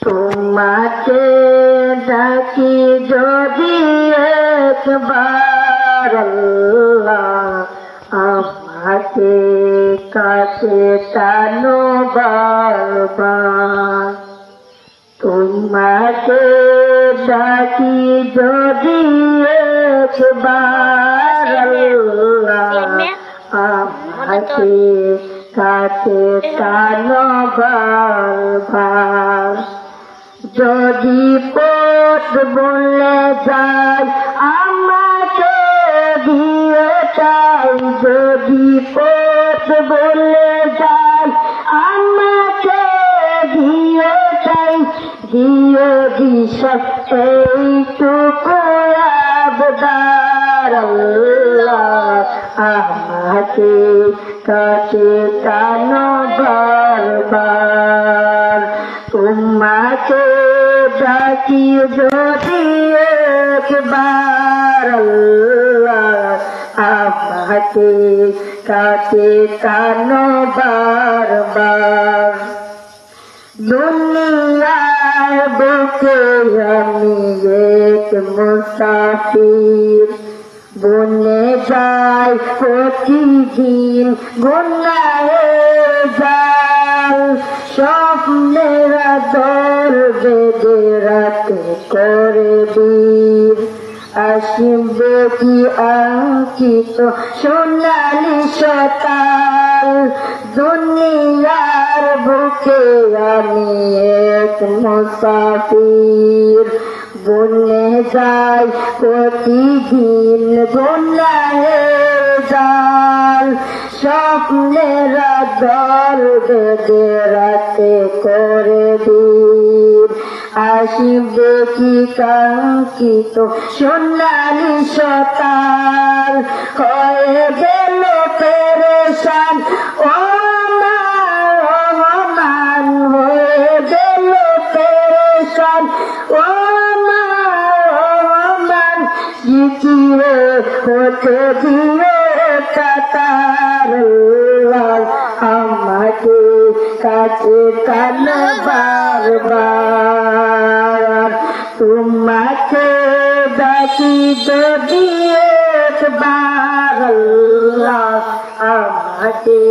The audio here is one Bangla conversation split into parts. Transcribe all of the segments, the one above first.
তোমাকে ডাকি যদি একবার আল্লাহ, আমাকে কাছে টানো বারবার। তোমাকে ডাকি যদি একবার আল্লাহ, আমাকে কাছে টানো বারবার। যদি পথ বলে যায় আমাকে দিয়ে চাই, যদি পথ বলে যায় আমাকে দিয়ে চাই, দিয়ে দিশা এইটুকু আবদার আল্লাহ, আমাকে কাছে টানো বারবার। তোমাকে ডাকি যদি একবার আল্লাহ, আমাকে কাছে টানো বারবার। দুনিয়ার বুকে আমি এক মুসাফির, বনে যাই প্রতিদিন গুনাহের জাল। স্বপ্নের দল বেঁধে রাতে করে বীর, আসবে কি অঙ্কিত সোনালি সকাল। দুনিয়ার বুকে আমি এক মুসাফির, বনে যাই প্রতিদিন গুনাহের জাল। স্বপ্নের দল বেঁধে রাতে করে বীর, আসবে কি কাঙ্ক্ষিত সোনালি সকাল। হয়ে গেল পেরেশান ও মান, হয়ে গেল পেরেশান ও মান। জিতিয়ে হতে দিয়ে কাতার আল্লাহ, আমাকে কাছে টানো বারবার। তোমাকে ডাকি যদি একবার আল্লাহ, আমাকে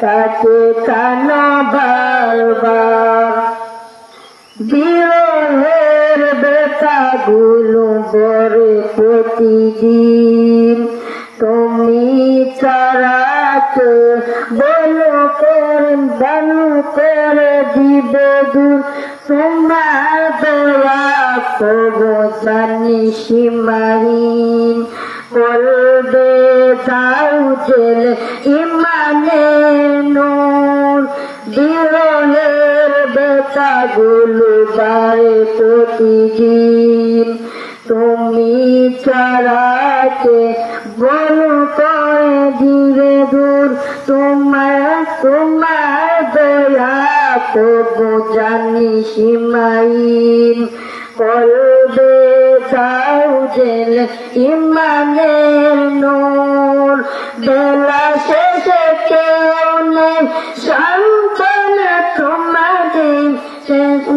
কাছে টানো বারবার। বিরহের বেতাগুলো বরে প্রতিদিন, তুমি ছাড়াকে বলো করেন বানু করে দিবে দূর। তোমার দয়া করবো জানি সীমাহীন, করবে দাও জেলে ইমানে নূর। বিরহের বেতাগুলো বারে প্রতিদিন, তুমি ছাড়াকে বলো করে দিবে দূর। তোমার দয়া করবো জানি সীমাহীন, করবে দাও জেলে ইমানের নূর। বেলা শেষে কেউ নেই সান্ত্বনা তোমাদের,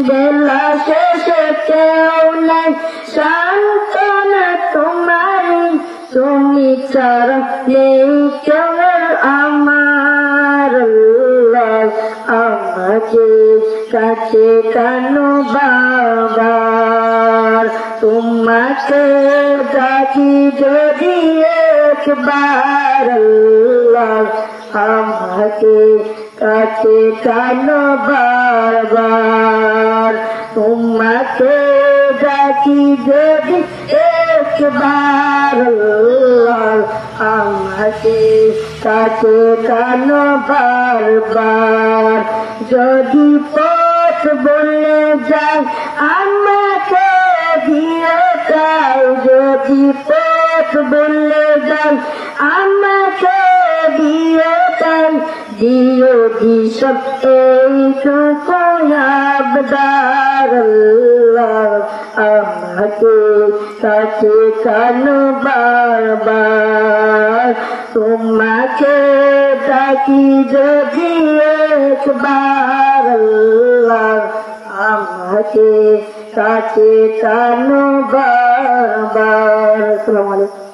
বেলা শেষে কেউ নেই সান্ত্বনা তোমারই। তুমি ছাড়া নেই কেউ আমার আল্লাহ, আমাকে কাছে টানো বারবার। তোমাকে ডাকি যদি একবার আল্লাহ, আমাকে কাছে টানো বারবার। তোমাকে ডাকি যদি একবার আল্লাহ, আমাকে কাছে টানো বারবার। যদি পথ বলে যায় আমাকে দিয়ে চাই, যদি পথ বলে যায় আমাকে দিয়ে চাই, দিও দিশা এইটুকু আবদার আল্লাহ, আমাকে কাছে টানো বারবার। তোমাকে ডাকি যদি একবার আল্লাহ, আমাকে কাছে টানো বারবার। আসসালামু আলাইকুম।